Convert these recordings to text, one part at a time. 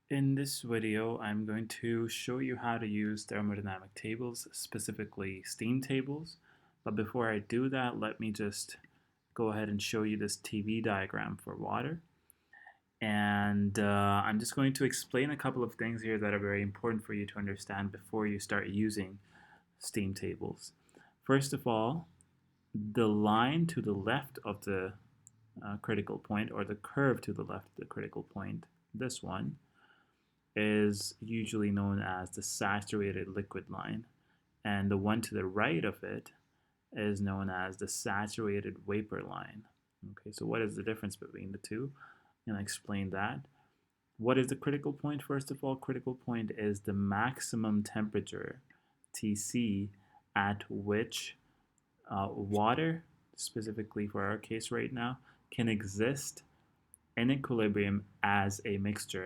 In this video, I'm going to show you how to use thermodynamic tables, specifically steam tables. But before I do that, let me just go ahead and show you this TV diagram for water. And I'm just going to explain a couple of things here that are very important for you to understand before you start using steam tables. First of all, the line to the left of the critical point, or the curve to the left of the critical point, this one, is usually known as the saturated liquid line, and the one to the right of it is known as the saturated vapor line. Okay, so what is the difference between the two? I'm going to explain that. What is the critical point? First of all, critical point is the maximum temperature, Tc, at which water, specifically for our case right now, can exist in equilibrium as a mixture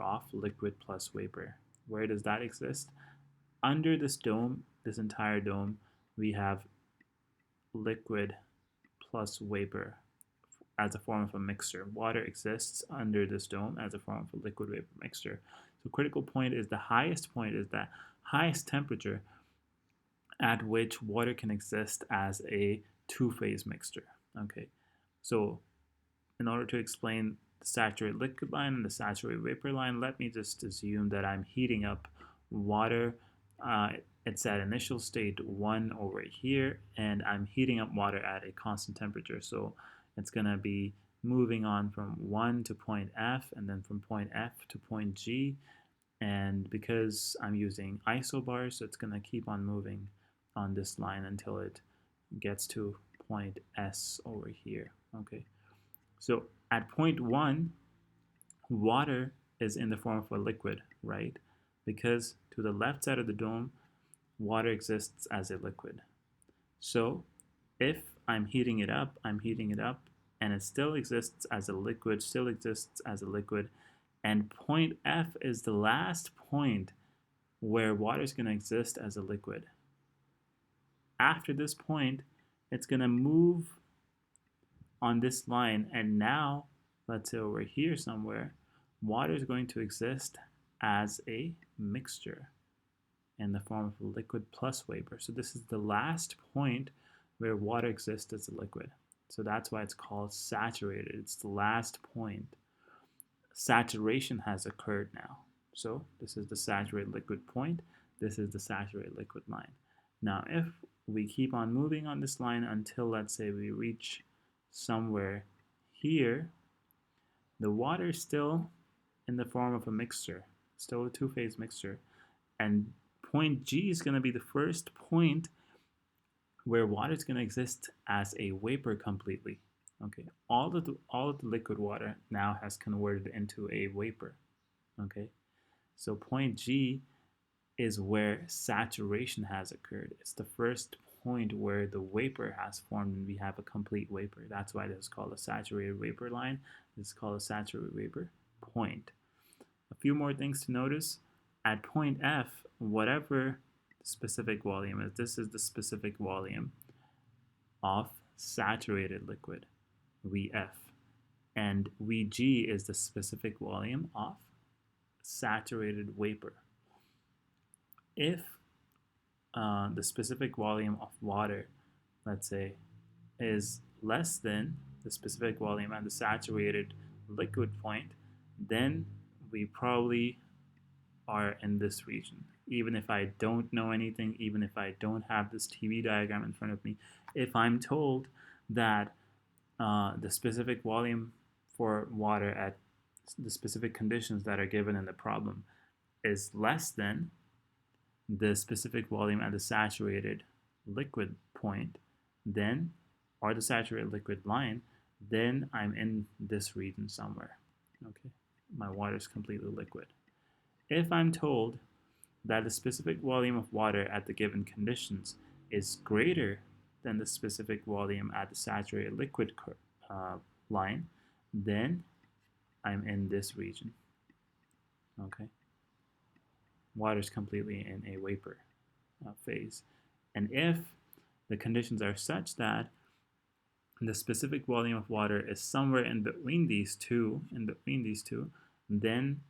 of liquid plus vapor. Where does that exist? Under this dome, this entire dome, we have liquid plus vapor as a form of a mixture. Water exists under this dome as a form of a liquid vapor mixture. So critical point is the highest point, is that highest temperature at which water can exist as a two-phase mixture. Okay, so in order to explain the saturated liquid line and the saturated vapor line, let me just assume that I'm heating up water. It's at initial state 1 over here, and I'm heating up water at a constant temperature. So it's going to be moving on from 1 to point F, and then from point F to point G. And because I'm using isobars, so it's going to keep on moving on this line until it gets to point S over here. Okay. So at point 1, water is in the form of a liquid, right? Because to the left side of the dome, water exists as a liquid. So if I'm heating it up, and it still exists as a liquid, and point F is the last point where water is going to exist as a liquid. After this point, it's going to move on this line, and now let's say over here somewhere, water is going to exist as a mixture in the form of a liquid plus vapor. So this is the last point where water exists as a liquid. So that's why it's called saturated. It's the last point. Saturation has occurred now. So this is the saturated liquid point. This is the saturated liquid line. Now if we keep on moving on this line until, let's say, we reach somewhere here, the water is still in the form of a mixture, still a two-phase mixture, and point G is going to be the first point where water is going to exist as a vapor completely. Okay, all of the liquid water now has converted into a vapor. Okay, so point G is where saturation has occurred. It's the first point where the vapor has formed and we have a complete vapor. That's why this is called a saturated vapor line. This is called a saturated vapor point. A few more things to notice. At point F, whatever the specific volume is, this is the specific volume of saturated liquid, Vf, and Vg is the specific volume of saturated vapor. If the specific volume of water, let's say, is less than the specific volume at the saturated liquid point, then we probably are in this region. Even if I don't know anything, even if I don't have this TV diagram in front of me, if I'm told that the specific volume for water at the specific conditions that are given in the problem is less than the specific volume at the saturated liquid point, then, or the saturated liquid line, then I'm in this region somewhere. Okay, my water is completely liquid. If I'm told that the specific volume of water at the given conditions is greater than the specific volume at the saturated liquid line, then I'm in this region. Okay. Water is completely in a vapor phase. And if the conditions are such that the specific volume of water is somewhere in between these two, then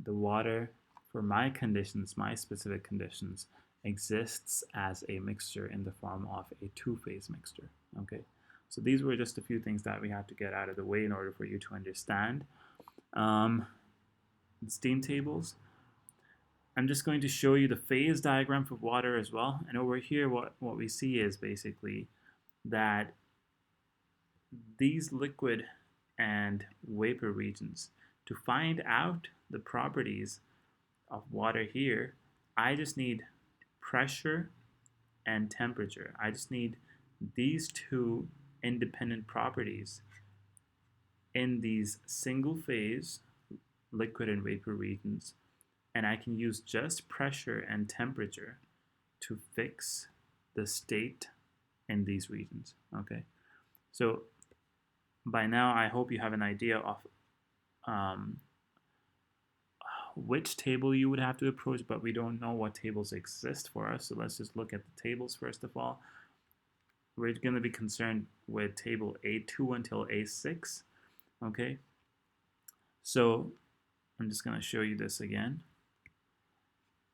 the water for my conditions, my specific conditions, exists as a mixture in the form of a two-phase mixture. Okay, so these were just a few things that we had to get out of the way in order for you to understand the steam tables. I'm just going to show you the phase diagram for water as well. And over here, what we see is basically that these liquid and vapor regions, to find out the properties of water here, I just need pressure and temperature. I just need these two independent properties in these single phase liquid and vapor regions, and I can use just pressure and temperature to fix the state in these regions. Okay, so by now I hope you have an idea of which table you would have to approach, but we don't know what tables exist for us, so let's just look at the tables first of all. We're going to be concerned with table A2 until A6. Okay, so I'm just going to show you this again.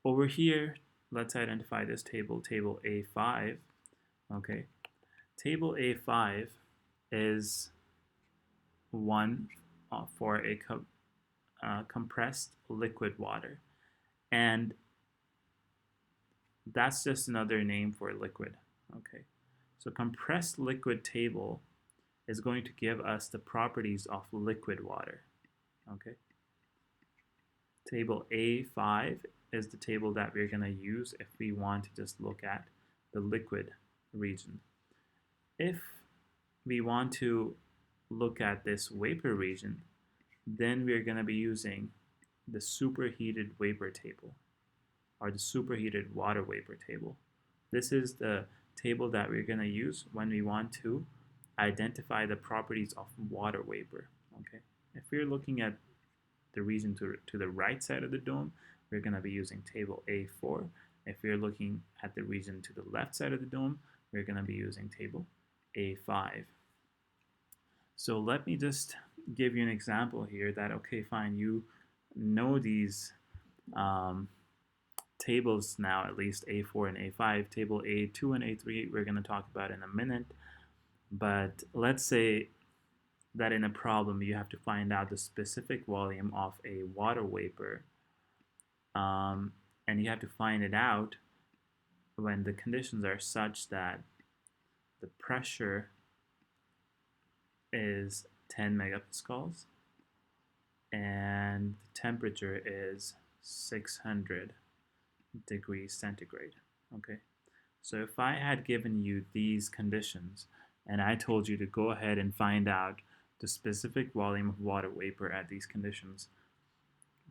Over here, let's identify this table, table A5. Okay, table A5 is one for a compressed liquid water, and that's just another name for liquid. Okay, so compressed liquid table is going to give us the properties of liquid water. Okay, table A5 is the table that we're going to use if we want to just look at the liquid region. If we want to look at this vapor region, then we're going to be using the superheated vapor table, or the superheated water vapor table. This is the table that we're going to use when we want to identify the properties of water vapor. Okay, if we're looking at the region to the right side of the dome, we're going to be using table A4. If we're looking at the region to the left side of the dome, we're going to be using table A5. So let me just give you an example here that, okay, fine, you know these tables now, at least A4 and A5. Table A2 and A3 we're going to talk about in a minute. But let's say that in a problem you have to find out the specific volume of a water vapor, and you have to find it out when the conditions are such that the pressure is 10 megapascals and the temperature is 600 degrees centigrade. Okay, so if I had given you these conditions and I told you to go ahead and find out the specific volume of water vapor at these conditions,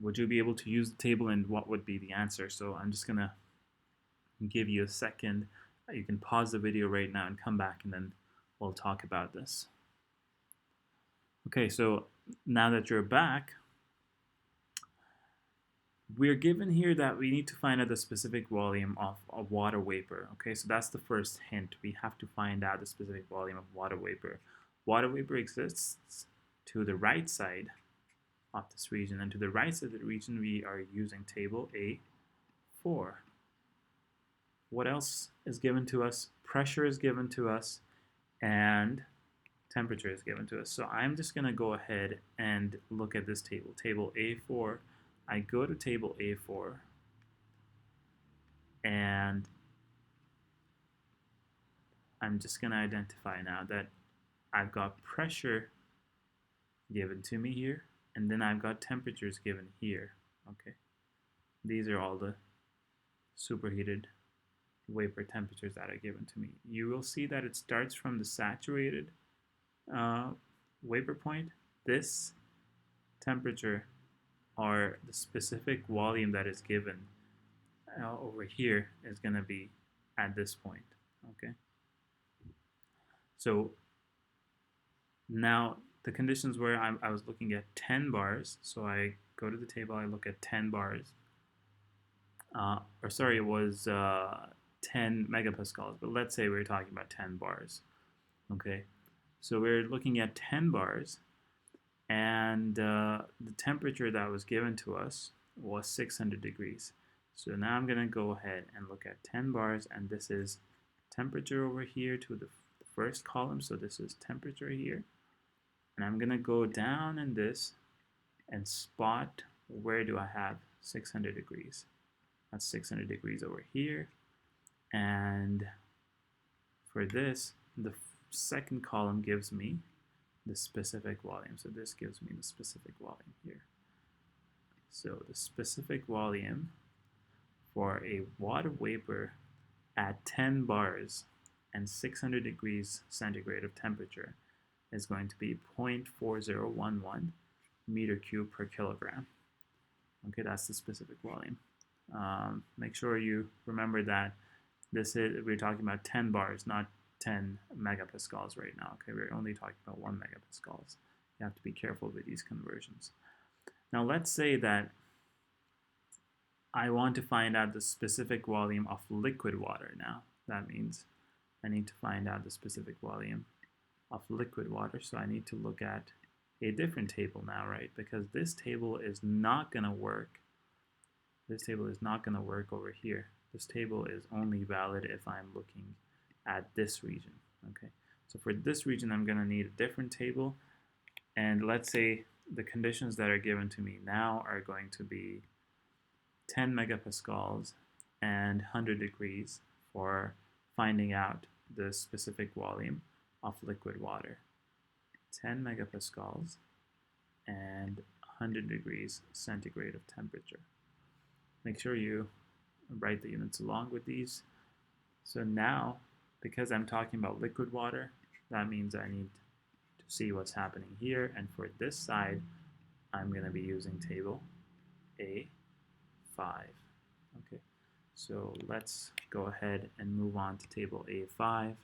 would you be able to use the table, and what would be the answer? So I'm just gonna give you a second. You can pause the video right now and come back, and then we'll talk about this. Okay, so now that you're back, we're given here that we need to find out the specific volume of water vapor. Okay, so that's the first hint. We have to find out the specific volume of water vapor. Water vapor exists to the right side of this region, and to the right side of the region we are using table A4. What else is given to us? Pressure is given to us, and temperature is given to us. So I'm just going to go ahead and look at this table, table A4. I go to table A4, and I'm just going to identify now that I've got pressure given to me here, and then I've got temperatures given here. Okay, these are all the superheated vapor temperatures that are given to me. You will see that it starts from the saturated vapor point. This temperature, or the specific volume that is given over here, is going to be at this point. Okay, so now the conditions where I was looking at 10 bars, so I go to the table, I look at 10 bars, or sorry, it was 10 megapascals, but let's say we're talking about 10 bars. Okay, so we're looking at 10 bars, and the temperature that was given to us was 600 degrees. So now I'm going to go ahead and look at 10 bars, and this is temperature over here to the first column. So this is temperature here. And I'm going to go down in this and spot where do I have 600 degrees. That's 600 degrees over here. And for this, the second column gives me the specific volume. So this gives me the specific volume here. So the specific volume for a water vapor at 10 bars and 600 degrees centigrade of temperature is going to be 0.4011 meter cube per kilogram. Okay, that's the specific volume. Make sure you remember that we're talking about 10 bars, not 10 megapascals right now. Okay, we're only talking about 1 megapascals. You have to be careful with these conversions. Now let's say that I want to find out the specific volume of liquid water now. That means I need to find out the specific volume of liquid water. So I need to look at a different table now, right? Because this table is not going to work. This table is not going to work over here. This table is only valid if I'm looking at this region, okay? So for this region, I'm going to need a different table. And let's say the conditions that are given to me now are going to be 10 megapascals and 100 degrees for finding out the specific volume of liquid water. 10 megapascals and 100 degrees centigrade of temperature. Make sure you write the units along with these. So now, because I'm talking about liquid water, that means I need to see what's happening here. And for this side, I'm going to be using table A5. Okay, so let's go ahead and move on to table A5.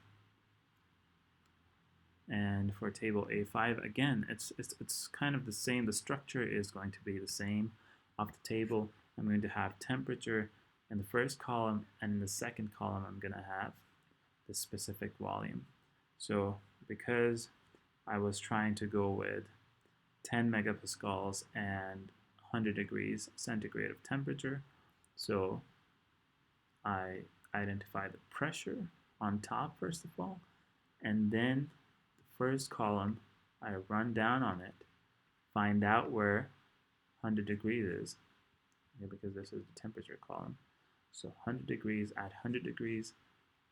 And for table A5, again, it's kind of the same. The structure is going to be the same of the table. I'm going to have temperature in the first column, and in the second column, I'm going to have the specific volume. So because I was trying to go with 10 megapascals and 100 degrees centigrade of temperature, so I identify the pressure on top, first of all, and then first column, I run down on it, find out where 100 degrees is, okay, because this is the temperature column. So 100 degrees at 100 degrees,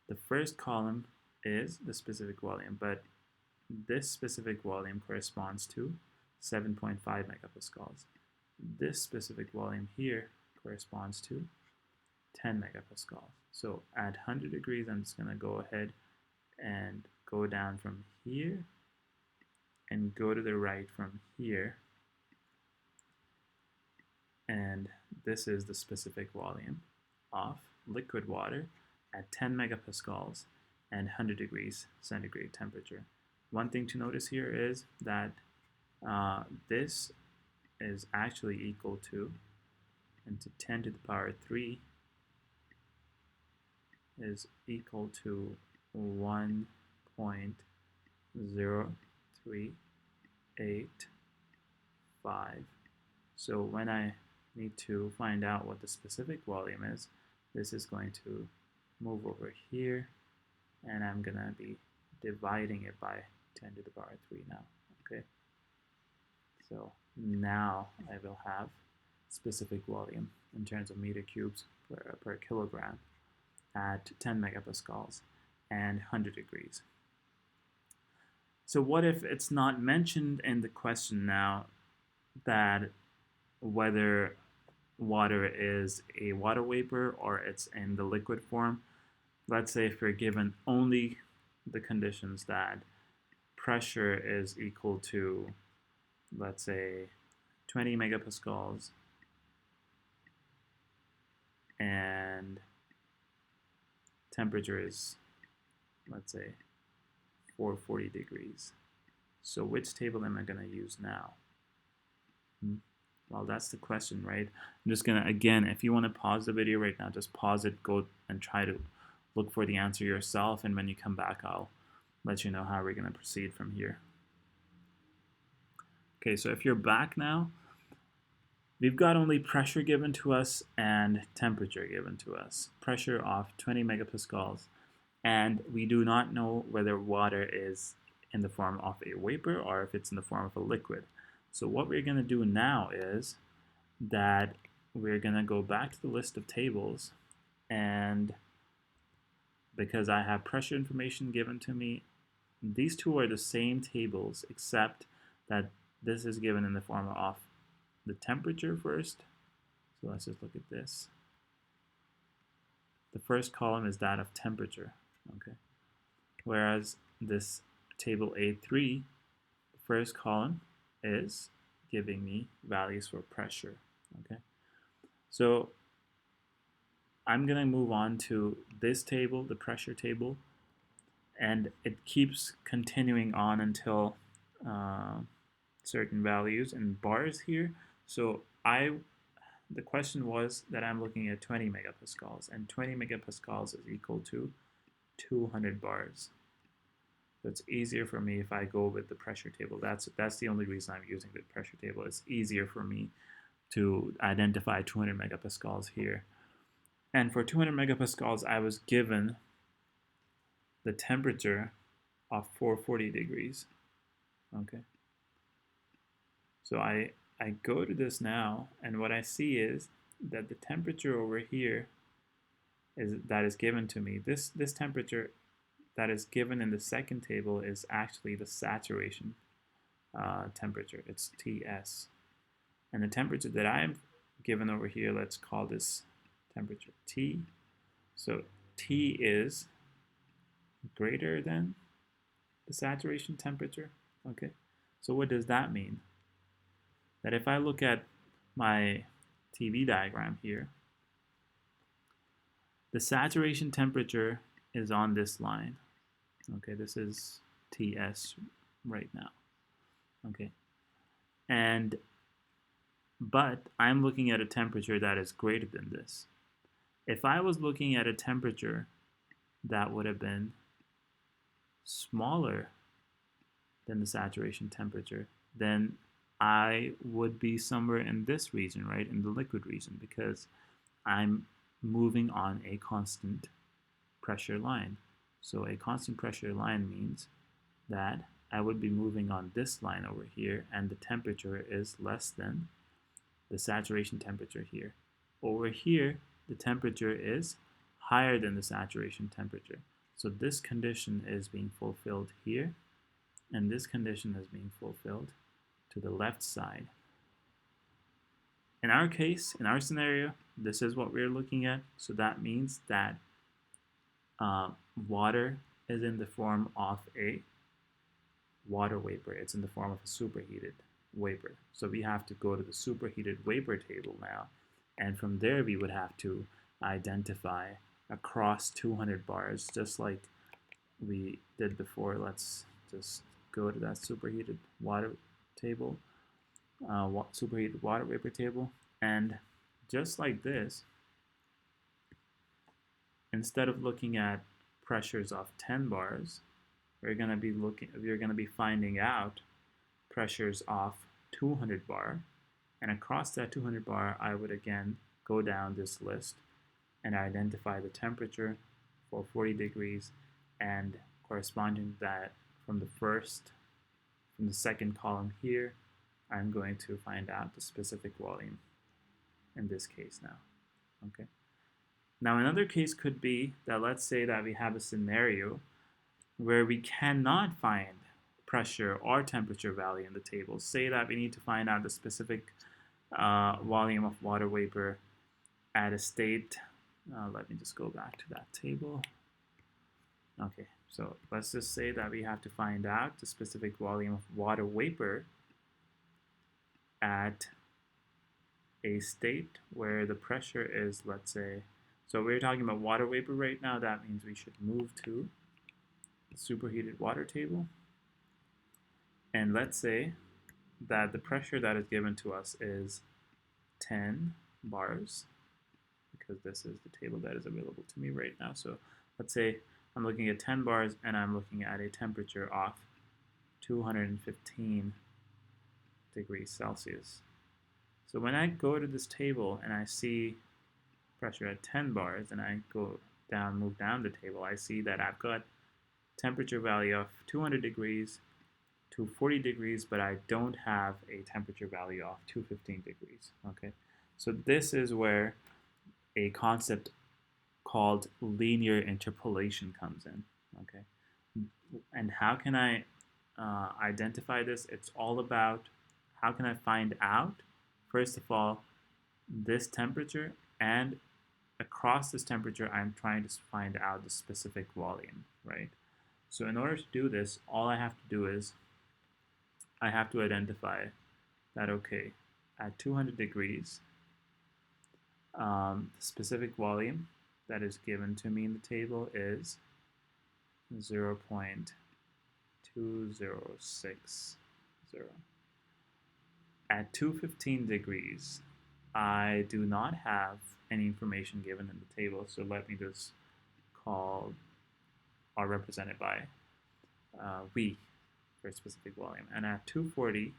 the first column is the specific volume, but this specific volume corresponds to 7.5 megapascals. This specific volume here corresponds to 10 megapascals. So at 100 degrees, I'm just going to go ahead and go down from here and go to the right from here, and this is the specific volume of liquid water at 10 megapascals and 100 degrees centigrade temperature. One thing to notice here is that this is actually equal to, and to 10 to the power 3 is equal to 1.0385. So when I need to find out what the specific volume is, this is going to move over here, and I'm going to be dividing it by 10 to the power 3 now, okay? So now I will have specific volume in terms of meter cubes per kilogram at 10 megapascals and 100 degrees. So what if it's not mentioned in the question now that whether water is a water vapor or it's in the liquid form? Let's say if you're given only the conditions that pressure is equal to, let's say, 20 megapascals and temperature is, let's say, 440 degrees. So which table am I going to use now? Well, that's the question, right? I'm just going to, again, if you want to pause the video right now, just pause it, go and try to look for the answer yourself, and when you come back, I'll let you know how we're going to proceed from here. Okay, so if you're back now, We've got only pressure given to us and temperature given to us. Pressure of 20 megapascals, and we do not know whether water is in the form of a vapor or if it's in the form of a liquid. So what we're going to do now is that we're going to go back to the list of tables, and because I have pressure information given to me, these two are the same tables except that this is given in the form of the temperature first. So let's just look at this. The first column is that of temperature, okay? Whereas this table A3, the first column is giving me values for pressure, okay? So I'm going to move on to this table, the pressure table, and it keeps continuing on until certain values in bars here. So the question was that I'm looking at 20 megapascals, and 20 megapascals is equal to 200 bars. So it's easier for me if I go with the pressure table. That's the only reason I'm using the pressure table. It's easier for me to identify 200 megapascals here. And for 200 megapascals, I was given the temperature of 440 degrees. Okay. So I go to this now, and what I see is that the temperature over here that is given to me, this temperature that is given in the second table is actually the saturation temperature. It's Ts. And the temperature that I'm given over here, let's call this temperature T. So T is greater than the saturation temperature. Okay. So what does that mean? That if I look at my TV diagram here, the saturation temperature is on this line. Okay, this is Ts right now. Okay, but I'm looking at a temperature that is greater than this. If I was looking at a temperature that would have been smaller than the saturation temperature, then I would be somewhere in this region, right, in the liquid region, because I'm moving on a constant pressure line. So a constant pressure line means that I would be moving on this line over here, and the temperature is less than the saturation temperature here. Over here, the temperature is higher than the saturation temperature. So this condition is being fulfilled here, and this condition is being fulfilled to the left side. In our case, in our scenario, this is what we're looking at. So that means that water is in the form of a water vapor. It's in the form of a superheated vapor. So we have to go to the superheated vapor table now, and from there we would have to identify across 200 bars, just like we did before. Let's just go to that superheated water table, superheated water vapor table, and just like this, instead of looking at pressures of 10 bars, we're going to be finding out pressures of 200 bar, and across that 200 bar, I would again go down this list and identify the temperature for 40 degrees, and corresponding to that from the second column here, I'm going to find out the specific volume in this case now. Okay. Now another case could be that, let's say that we have a scenario where we cannot find pressure or temperature value in the table. Say that we need to find out the specific volume of water vapor at a state. Let me just go back to that table. Okay, so let's just say that we have to find out the specific volume of water vapor at a state where the pressure is, let's say, so we're talking about water vapor right now. That means we should move to the superheated water table. And let's say that the pressure that is given to us is 10 bars, because this is the table that is available to me right now. So let's say I'm looking at 10 bars and I'm looking at a temperature of 215 degrees Celsius. So when I go to this table and I see pressure at 10 bars and I go down, move down the table, I see that I've got temperature value of 200 degrees to 40 degrees, but I don't have a temperature value of 215 degrees. Okay, so this is where a concept called linear interpolation comes in. Okay, and how can I identify this? It's all about how can I find out, first of all, this temperature, and across this temperature, I'm trying to find out the specific volume, right? So in order to do this, all I have to do is I have to identify that, okay, at 200 degrees, the specific volume that is given to me in the table is 0.2060. At 215 degrees, I do not have any information given in the table, so let me just call or represent it by V for specific volume. And at 240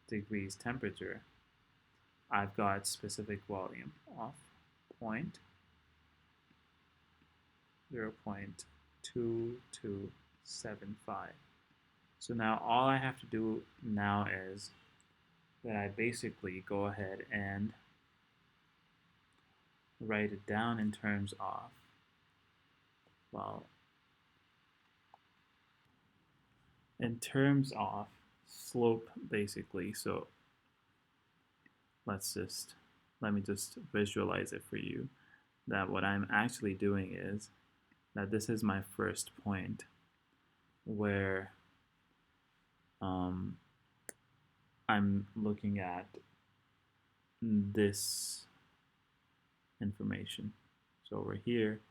degrees temperature, I've got specific volume of 0.2275. So now all I have to do now is that I basically go ahead and write it down in terms of, well, in terms of slope, basically. So let me just visualize it for you, that what I'm actually doing is that this is my first point where I'm looking at this information. So over here,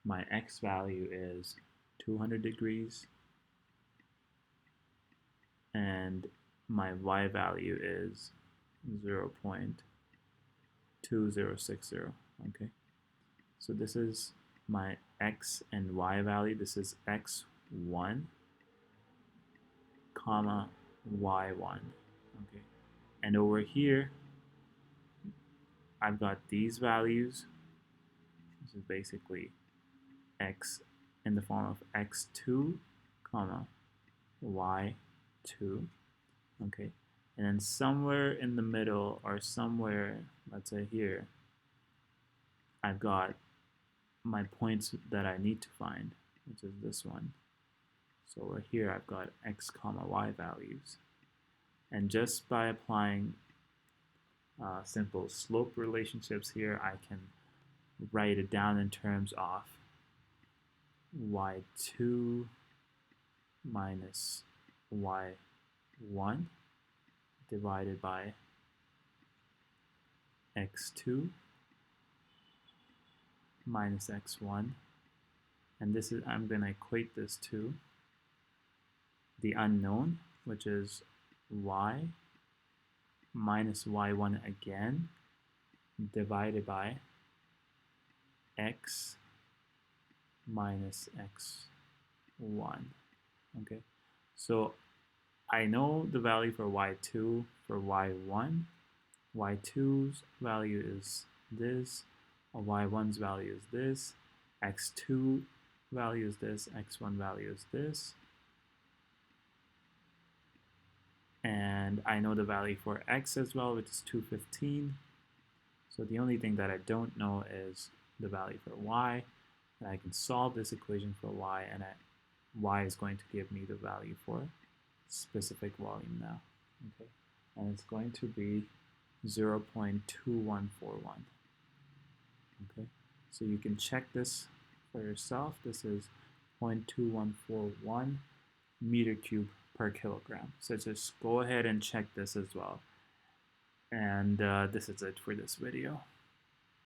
my x value is 200 degrees, and my y value is 0.2060. Okay, so this is my x and y value. This is x1 comma y1. Okay, and over here I've got these values. This is basically x in the form of x2 comma y2. Okay, and then somewhere in the middle, or somewhere, let's say here, I've got my points that I need to find, which is this one. So over here I've got x comma y values, and just by applying simple slope relationships here, I can write it down in terms of y2 minus y1 divided by x2 minus x1, and this is, I'm going to equate this to the unknown, which is y minus y1 again divided by x minus x1. Okay, so I know the value for y2 for y1. y2's value is this, y1's value is this, x2 value is this, x1 value is this, and I know the value for x as well, which is 215. So the only thing that I don't know is the value for y, and I can solve this equation for y, and y is going to give me the value for specific volume now. Okay, and it's going to be 0.2141. Okay, so you can check this for yourself. This is 0.2141 meter cube per kilogram. So just go ahead and check this as well. And this is it for this video.